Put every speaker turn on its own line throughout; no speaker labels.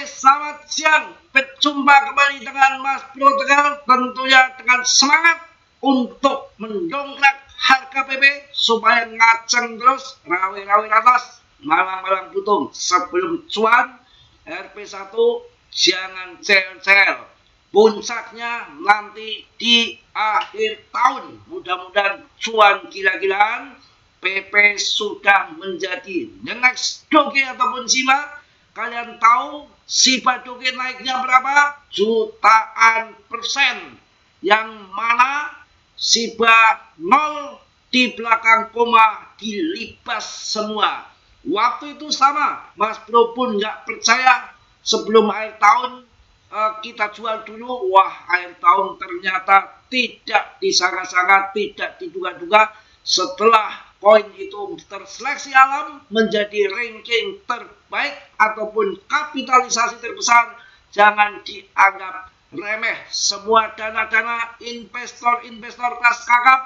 selamat siang. Berjumpa kembali dengan Mas Bro Tegal, tentunya dengan semangat untuk mendongkrak harga PP supaya ngaceng terus, rawi-rawi atas, malang-malang butung. Sebelum cuan, RP1 jangan cel-cel. Puncaknya nanti di akhir tahun. Mudah-mudahan cuan gila-gilaan. PP sudah menjadi the next doge ataupun Shiba. Kalian tahu Shiba doge naiknya berapa? Jutaan persen. Yang mana Shiba 0 di belakang koma dilibas semua. Waktu itu sama, Mas Bro pun nggak percaya. Sebelum akhir tahun kita jual dulu. Wah, akhir tahun ternyata tidak disangka-sangka, tidak diduga-duga. Setelah koin itu terseleksi alam menjadi ranking terbaik ataupun kapitalisasi terbesar, jangan dianggap remeh. Semua dana-dana investor-investor tas kakap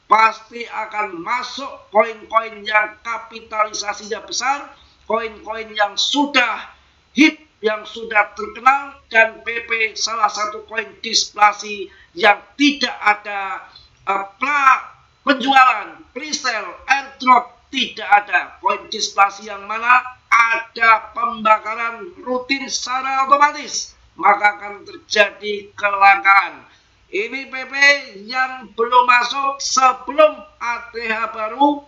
pasti akan masuk koin-koin yang kapitalisasinya besar, koin-koin yang sudah hit, yang sudah terkenal, dan PP salah satu koin displasi yang tidak ada penjualan, presale, airdrop, tidak ada. Koin displasi yang mana ada pembakaran rutin secara otomatis, maka akan terjadi kelangkaan. Ini PP yang belum masuk sebelum ATH baru,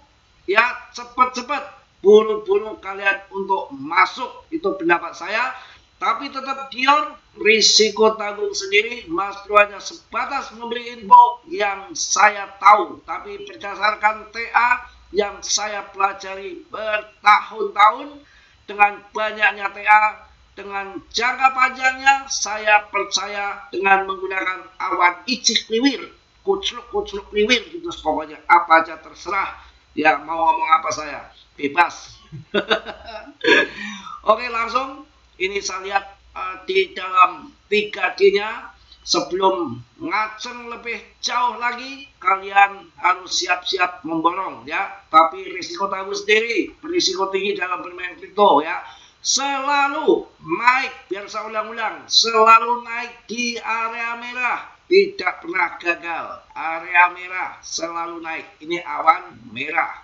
ya cepat-cepat, buru-buru kalian untuk masuk. Itu pendapat saya. Tapi tetap Dior, risiko tanggung sendiri. Mas Bro hanya sebatas memberi info yang saya tahu, tapi berdasarkan TA yang saya pelajari bertahun-tahun, dengan banyaknya TA, dengan jangka panjangnya, saya percaya dengan menggunakan awan icik liwir, kucluk liwir gitu, pokoknya apa aja terserah. Ya mau ngomong apa saya bebas. Oke, langsung ini saya lihat di dalam 3D-nya. Sebelum ngaceng lebih jauh lagi, kalian harus siap-siap memborong ya. Tapi risiko tanggung sendiri, berisiko tinggi dalam bermain kripto ya. Selalu naik, biar saya ulang-ulang, selalu naik di area merah, tidak pernah gagal. Area merah selalu naik. Ini awan merah.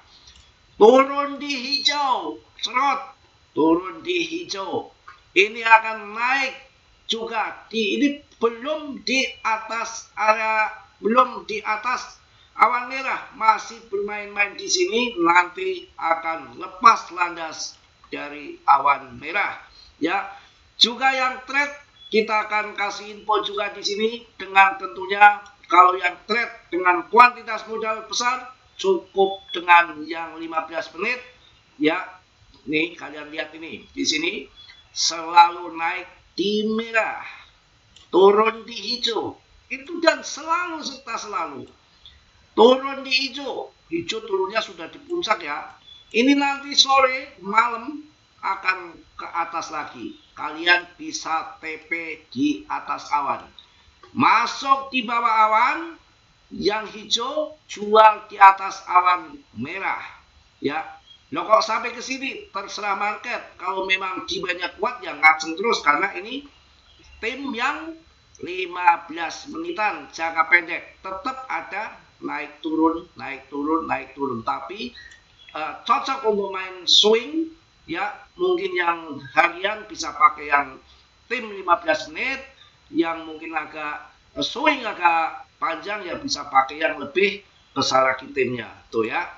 Turun di hijau, serot, turun di hijau. Ini akan naik juga ini belum di atas area, belum di atas awan merah, masih bermain-main di sini, nanti akan lepas landas dari awan merah ya. Juga yang trade kita akan kasih info juga di sini, dengan tentunya kalau yang trade dengan kuantitas modal besar cukup dengan yang 15 menit ya. Nih kalian lihat ini di sini selalu naik di merah, turun di hijau, itu, dan selalu serta selalu turun di hijau. Hijau turunnya sudah di puncak ya. Ini nanti sore malam akan ke atas lagi. Kalian bisa TP di atas awan, masuk di bawah awan yang hijau, jual di atas awan merah ya. Loh, kok sampai ke sini terserah market. Kalau memang jiwanya kuat ya ngaceng terus, karena ini tim yang 15 menitan jangka pendek, tetap ada naik turun, naik turun, naik turun. Tapi cocok untuk main swing ya. Mungkin yang harian bisa pakai yang tim 15 menit, yang mungkin agak swing agak panjang ya bisa pakai yang lebih besar lagi timnya tuh ya.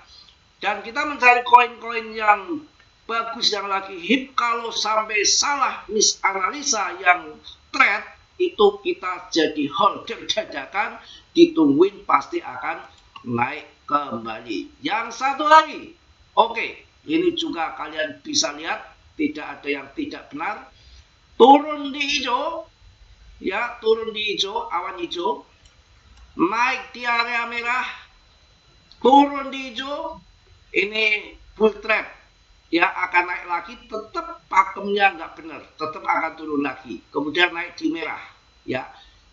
Dan kita mencari koin-koin yang bagus, yang lagi hip. Kalau sampai salah misanalisa yang trade, itu kita jadi holder dadakan, ditungguin pasti akan naik kembali. Yang satu lagi, oke, ini juga kalian bisa lihat, tidak ada yang tidak benar. Turun di hijau ya, turun di hijau, awan hijau, naik di area merah, turun di hijau. Ini bull trap ya, akan naik lagi, tetap pakemnya nggak benar, tetap akan turun lagi, kemudian naik di merah ya.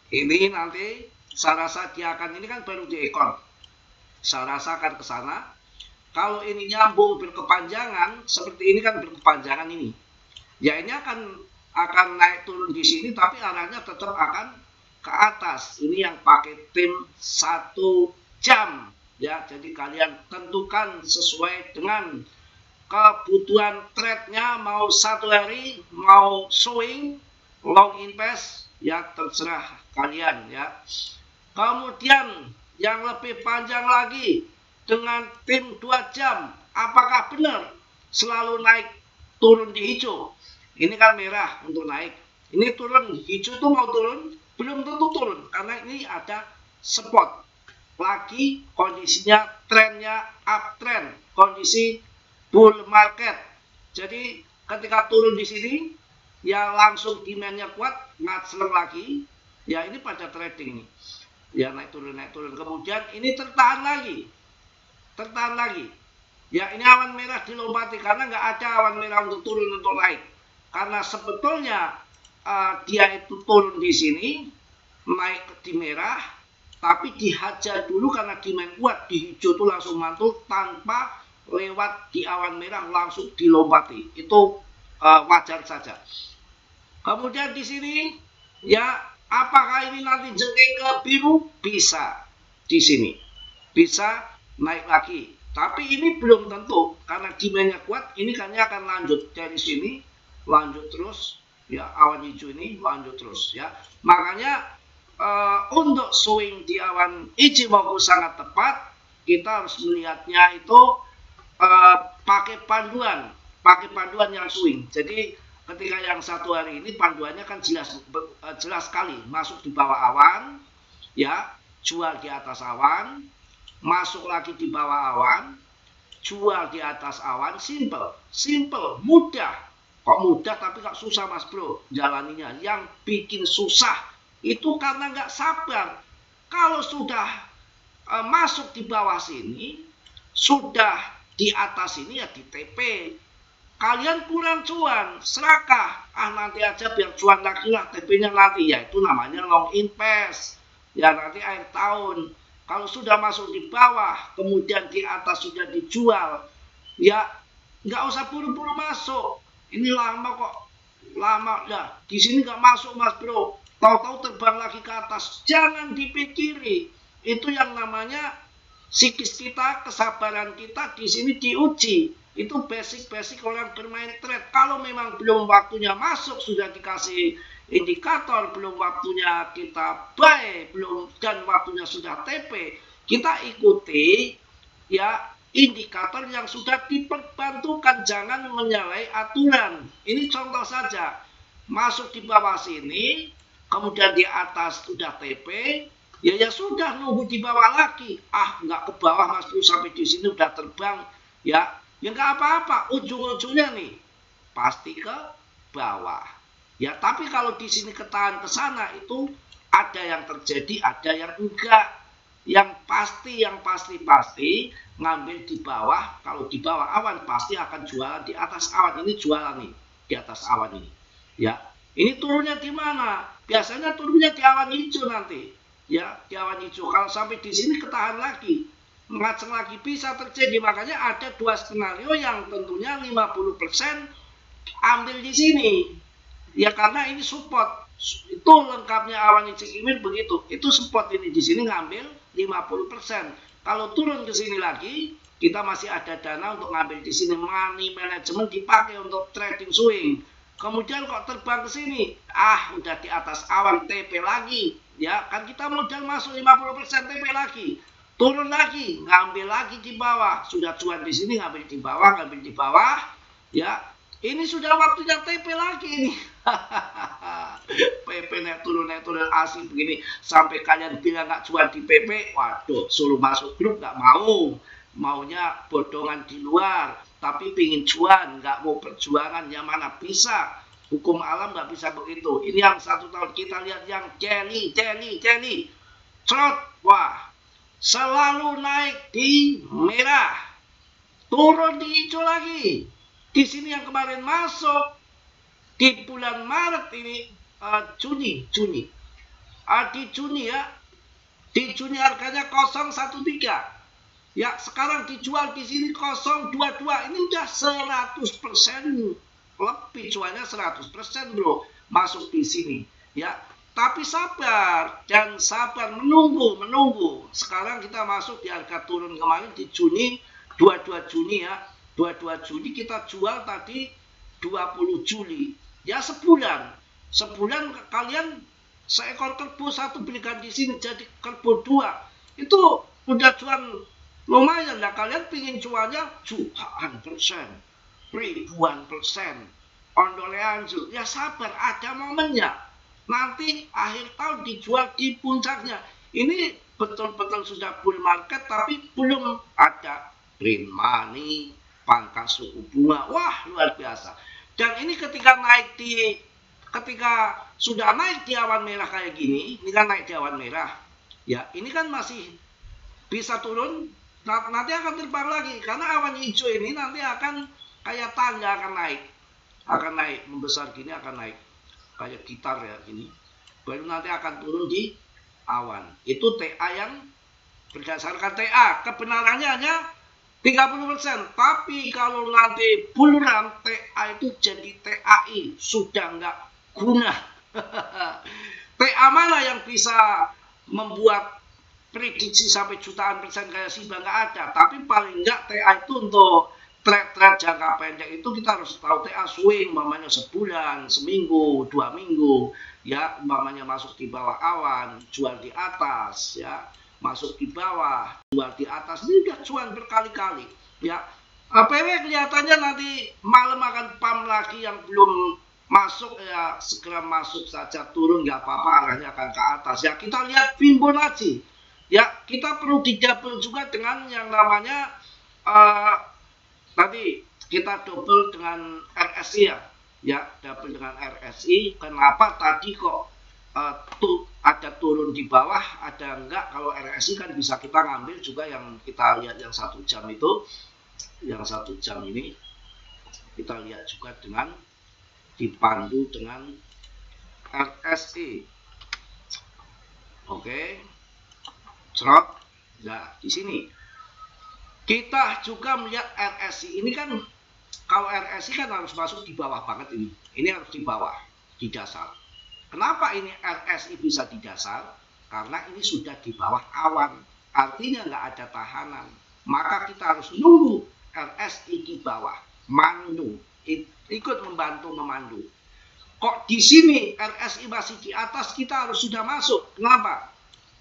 Ini nanti saya rasa dia akan, ini kan baru di ekor, saya rasa akan ke sana. Kalau ini nyambung berkepanjangan seperti ini kan, berkepanjangan ini ya, ini akan akan naik turun di sini, tapi arahnya tetap akan ke atas. Ini yang pakai tim 1 jam ya. Jadi kalian tentukan sesuai dengan kebutuhan trade-nya, mau 1 hari, mau swing, long invest, ya terserah kalian ya. Kemudian yang lebih panjang lagi dengan tim 2 jam, apakah benar selalu naik turun di hijau? Ini kan merah untuk naik, ini turun hijau tuh mau turun, belum tentu turun karena ini ada spot lagi, kondisinya trennya uptrend, kondisi bull market. Jadi ketika turun di sini ya langsung demandnya kuat, ngacleng lagi ya, ini pada trading nih ya, naik turun, kemudian ini tertahan lagi ya. Ini awan merah dilompati karena nggak ada awan merah untuk turun untuk naik, karena sebetulnya dia itu turun di sini naik di merah, tapi dihajar dulu karena demand kuat di hijau tuh langsung mantul tanpa lewat di awan merah, langsung dilompati. Itu wajar saja. Kemudian di sini ya, apakah ini nanti jengking ke biru? Bisa di sini, bisa naik lagi, tapi ini belum tentu karena demandnya kuat. Ini kayaknya akan lanjut dari sini, lanjut terus ya, awan hijau ini lanjut terus ya. Makanya untuk swing di awan Ichimoku sangat tepat, kita harus melihatnya itu pakai panduan yang swing. Jadi ketika yang 1 hari ini panduannya kan jelas sekali, masuk di bawah awan ya, jual di atas awan, masuk lagi di bawah awan, jual di atas awan. Simple, mudah. Kok mudah tapi kok susah Mas Bro jalaninya? Yang bikin susah itu karena nggak sabar. Kalau sudah masuk di bawah sini, sudah di atas ini ya di TP, kalian kurang cuan, serakah, nanti aja biar cuan lagi lah, TP-nya nanti, ya itu namanya long invest ya, nanti akhir tahun. Kalau sudah masuk di bawah kemudian di atas sudah dijual ya, nggak usah buru-buru masuk. Ini lama kok, lama ya. Di sini nggak masuk Mas Bro, tahu-tahu terbang lagi ke atas. Jangan dipikiri, itu yang namanya psikis kita, kesabaran kita di sini diuji. Itu basic orang bermain trade. Kalau memang belum waktunya masuk, sudah dikasih indikator, belum waktunya kita buy, belum, dan waktunya sudah TP, kita ikuti ya indikator yang sudah diperbantukan, jangan menyalahi aturan. Ini contoh saja, masuk di bawah sini, kemudian di atas sudah TP, ya sudah, nunggu di bawah lagi. Nggak ke bawah Mas Bro, sampai di sini udah terbang ya nggak apa-apa, ujung-ujungnya nih pasti ke bawah ya. Tapi kalau di sini ketahan ke sana, itu ada yang terjadi, ada yang enggak. Yang pasti ngambil di bawah. Kalau di bawah awan pasti akan jualan di atas awan. Ini jualan nih di atas awan ini ya. Ini turunnya di mana? Biasanya turunnya di awan hijau nanti ya, di awan hijau. Kalau sampai di sini ketahan lagi, ngaceng lagi, bisa terjadi. Makanya ada 2 skenario yang tentunya 50% ambil di sini ya, karena ini support. Itu lengkapnya awan hijau Imin begitu. Itu support, ini di sini ngambil 50%. Kalau turun ke sini lagi, kita masih ada dana untuk ngambil di sini. Money management dipakai untuk trading swing. Kemudian kok terbang ke sini, udah di atas awan, TP lagi ya kan, kita modal masuk 50%, TP lagi, turun lagi, ngambil lagi di bawah. Sudah cuan di sini, ngambil di bawah ya. Ini sudah waktunya TP lagi ini. PP naik turun asik begini, sampai kalian bilang nggak cuan di PP, waduh, suruh masuk grup nggak mau, maunya bodongan di luar, tapi pingin cuan, nggak mau perjuangan. Yang mana bisa, hukum alam nggak bisa begitu. Ini yang 1 tahun kita lihat yang Jenny cerot, wah, selalu naik di merah, turun di hijau lagi. Di sini yang kemarin masuk di bulan Maret ini, Juni di Juni harganya 013 ya, sekarang dijual di sini 022. Ini udah 100% lebih, cuannya 100% bro, masuk di sini ya. Tapi sabar dan sabar, menunggu. Sekarang kita masuk di harga turun kemarin di Juni, 22 Juni ya. 22 Juni kita jual tadi 20 Juli. Ya sebulan. Sebulan kalian seekor kerbau satu belikan di sini jadi kerbau 2. Itu udah cuan lumayan lah. Kalian pingin cuannya jutaan persen, ribuan persen. Ondole anjur. Ya sabar, ada momennya. Nanti akhir tahun dijual di puncaknya. Ini betul-betul sudah bull market tapi belum ada green money, pangkas suku bunga. Wah, luar biasa. Dan ini ketika sudah naik di awan merah kayak gini, ini kan naik di awan merah. Ya, ini kan masih bisa turun, nanti akan terbang lagi karena awan hijau ini nanti akan kayak tangga akan naik membesar gini, akan naik kayak gitar ya gini, baru nanti akan turun di awan. Itu TA yang berdasarkan TA kebenarannya hanya 30%, tapi kalau nanti bull run TA itu jadi TAI, sudah nggak guna. TA mana yang bisa membuat prediksi sampai jutaan persen kayak Shiba, nggak ada. Tapi paling nggak TA itu untuk trade jangka pendek itu kita harus tahu TA swing, umpamanya sebulan, seminggu, 2 minggu, ya umpamanya masuk di bawah awan, jual di atas, ya masuk di bawah, jual di atas, ini udah cuan berkali-kali, ya. PW kelihatannya nanti malam akan pump lagi, yang belum masuk ya segera masuk saja, turun nggak apa-apa, arahnya akan ke atas. Ya kita lihat Fibonacci, ya kita perlu digabung juga dengan yang namanya tadi kita double dengan RSI ya double dengan RSI. Kenapa tadi kok ada turun di bawah, ada enggak? Kalau RSI kan bisa kita ngambil juga, yang kita lihat yang 1 jam itu, yang 1 jam ini kita lihat juga dengan dipandu dengan RSI. Oke, cerot. Nah di sini kita juga melihat RSI ini kan, kalau RSI kan harus masuk di bawah banget ini harus di bawah, di dasar. Kenapa ini RSI bisa di dasar? Karena ini sudah di bawah awan, artinya nggak ada tahanan. Maka kita harus nunggu RSI di bawah, mandu, ikut membantu memandu. Kok di sini RSI masih di atas, kita harus sudah masuk. Kenapa?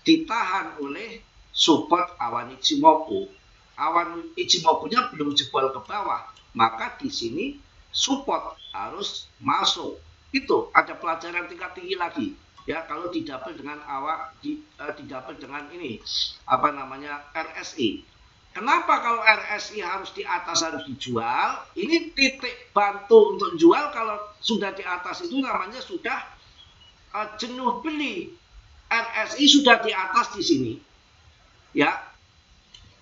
Ditahan oleh support awan Ichimoku. Awan Ichimoku-nya belum jebol ke bawah, maka di sini support harus masuk. Itu ada pelajaran tingkat tinggi lagi ya, kalau didouble dengan didouble dengan ini apa namanya RSI. Kenapa kalau RSI harus di atas, harus dijual? Ini titik bantu untuk jual. Kalau sudah di atas itu namanya sudah jenuh beli. RSI sudah di atas di sini ya,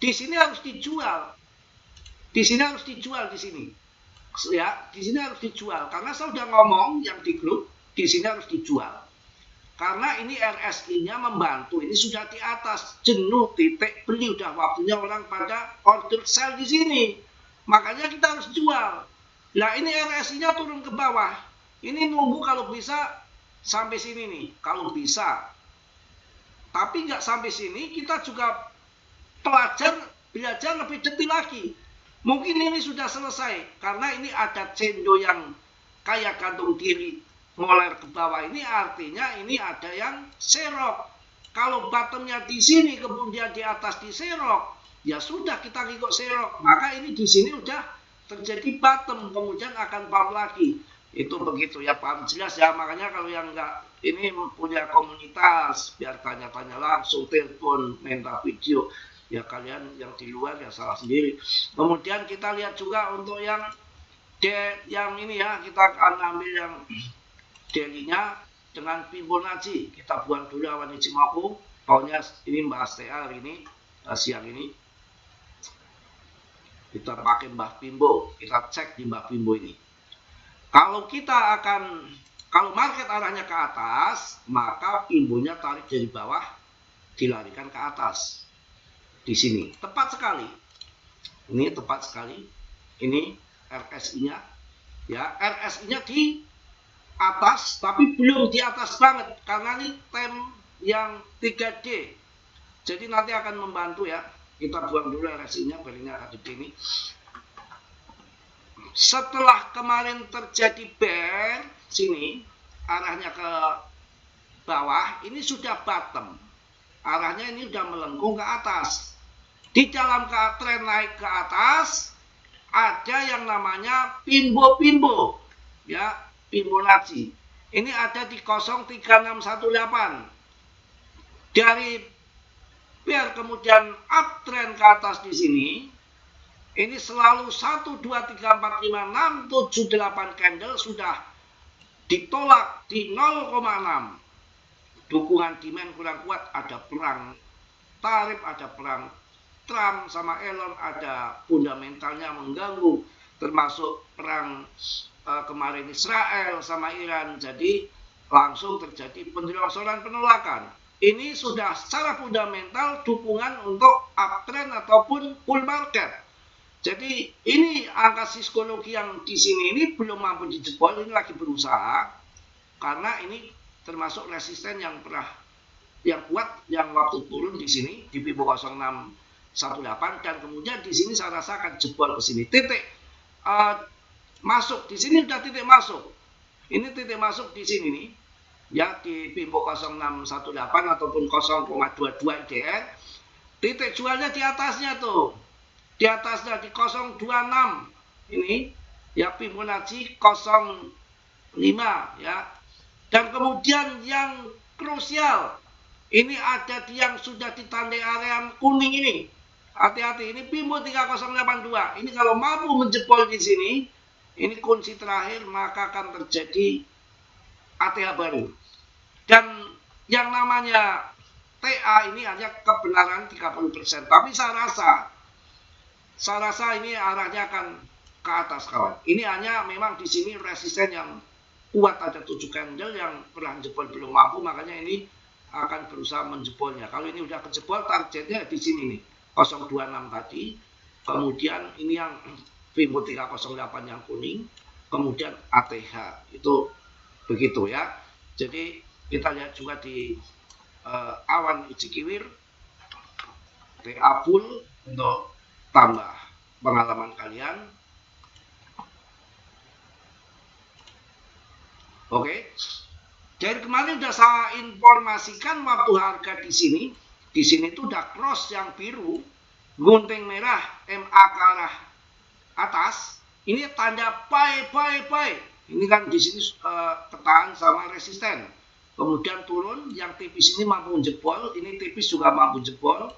di sini harus dijual, di sini harus dijual, di sini ya, di sini harus dijual karena saya sudah ngomong yang di grup, di sini harus dijual karena ini RSI-nya membantu. Ini sudah di atas, jenuh, titik beli, udah waktunya orang pada order sell di sini, makanya kita harus jual. Nah ini RSI-nya turun ke bawah, ini nunggu kalau bisa sampai sini nih, kalau bisa. Tapi nggak sampai sini, kita juga belajar lebih detail lagi. Mungkin ini sudah selesai karena ini ada cendo yang kayak gantung diri ngoler ke bawah, ini artinya ini ada yang serok. Kalau bottomnya di sini kemudian di atas di serok, ya sudah kita ikut serok, maka ini di sini udah terjadi bottom, kemudian akan pump lagi. Itu begitu ya, paham jelas ya. Makanya kalau yang enggak ini punya komunitas, biar tanya-tanya langsung, telepon, minta video, ya kalian yang di luar ya salah sendiri. Kemudian kita lihat juga untuk yang ini ya, kita akan ambil yang daily-nya dengan Fibonacci. Kita buang dulu awan Ichimoku. Pokoknya ini bahas TA hari ini, siang ini. Kita pakai Mbah Pimbo, kita cek di Mbah Pimbo ini. Kalau market arahnya ke atas, maka Pimbonya tarik dari bawah, dilarikan ke atas. Di sini tepat sekali, ini tepat sekali, ini RSI-nya Ya, RSI-nya di atas, tapi belum di atas banget karena ini tem yang 3D. Jadi nanti akan membantu ya. Kita buang dulu RSI-nya, belinya ada di sini. Setelah kemarin terjadi bear sini, arahnya ke bawah, ini sudah bottom. Arahnya ini sudah melengkung ke atas. Di dalam tren naik ke atas, ada yang namanya Pimbo-Pimbo. Ya, Fibonacci. Ini ada di 03618. Dari biar kemudian uptrend ke atas di sini, ini selalu 1, 2, 3, 4, 5, 6, 7, 8 candle sudah ditolak di 0,6. Dukungan demand kurang kuat, ada perang tarif, ada perang Trump sama Elon, ada fundamentalnya mengganggu, termasuk perang kemarin Israel sama Iran. Jadi langsung terjadi penjelongsoran penolakan. Ini sudah secara fundamental dukungan untuk uptrend ataupun bull market. Jadi ini angka psikologi yang di sini ini belum mampu dijebol, ini lagi berusaha karena ini termasuk resisten yang kuat yang waktu turun di sini di Pipo 0618 dan kemudian di sini saya rasa akan jebol ke sini. Titik masuk di sini sudah titik masuk. Ini titik masuk di sini nih. Ya di Pipo 0618 ataupun 0,22 IDR. Titik jualnya di atasnya tuh. Di atasnya di 026 ini ya Fibonacci 05 ya. Dan kemudian yang krusial ini ada yang sudah ditandai area kuning ini. Hati-hati, ini Pimbo 3082. Ini kalau mampu menjebol di sini, ini kunci terakhir maka akan terjadi ATH baru. Dan yang namanya TA ini hanya kebenaran 30%. Tapi saya rasa ini arahnya akan ke atas kawan. Ini hanya memang di sini resisten yang kuat, ada 7 candle yang pernah jebol belum mampu, makanya ini akan berusaha menjebolnya. Kalau ini udah kejebol, targetnya di sini nih 026 tadi, kemudian ini yang Fibonacci 308 yang kuning, kemudian ATH itu begitu ya. Jadi kita lihat juga di awan Ichikiwir TA full untuk tambah pengalaman kalian. Oke. Dari kemarin sudah saya informasikan waktu harga di sini tuh udah cross yang biru, gunting merah MA ke arah atas. Ini tanda buy. Ini kan di sini ketahan sama resisten. Kemudian turun, yang tipis ini mampu jebol, ini tipis juga mampu jebol.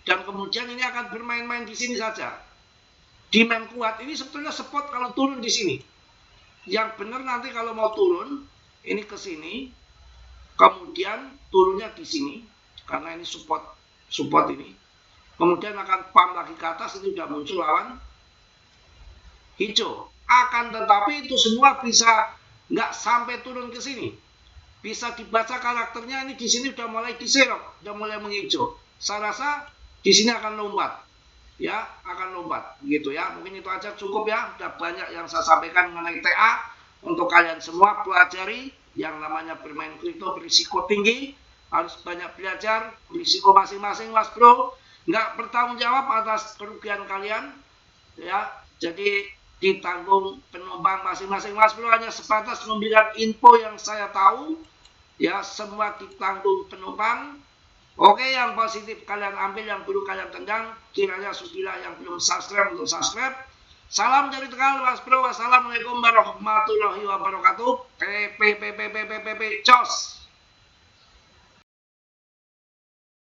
Dan kemudian ini akan bermain-main di sini saja. Demand kuat ini sebetulnya spot kalau turun di sini. Yang benar nanti kalau mau turun ini ke sini, kemudian turunnya di sini karena ini support ini. Kemudian akan pump lagi ke atas, ini sudah muncul lawan hijau. Akan tetapi itu semua bisa nggak sampai turun ke sini. Bisa dibaca karakternya ini di sini sudah mulai diserok, sudah mulai menghijau. Saya rasa di sini akan lompat. Ya, akan lompat gitu ya. Mungkin itu aja cukup ya. Udah banyak yang saya sampaikan mengenai TA. Untuk kalian semua pelajari yang namanya bermain kripto berisiko tinggi. Harus banyak belajar, berisiko masing-masing Mas Bro. Nggak bertanggung jawab atas kerugian kalian. Ya, jadi ditanggung penumpang masing-masing Mas Bro. Hanya sebatas memberikan info yang saya tahu. Ya, semua ditanggung penumpang. Oke, yang positif kalian ambil, yang buruk kalian tendang. Kiranya sudilah yang belum subscribe untuk subscribe. Salam dari Tegal, Mas Bro. Wassalamualaikum warahmatullahi wabarakatuh. Cos.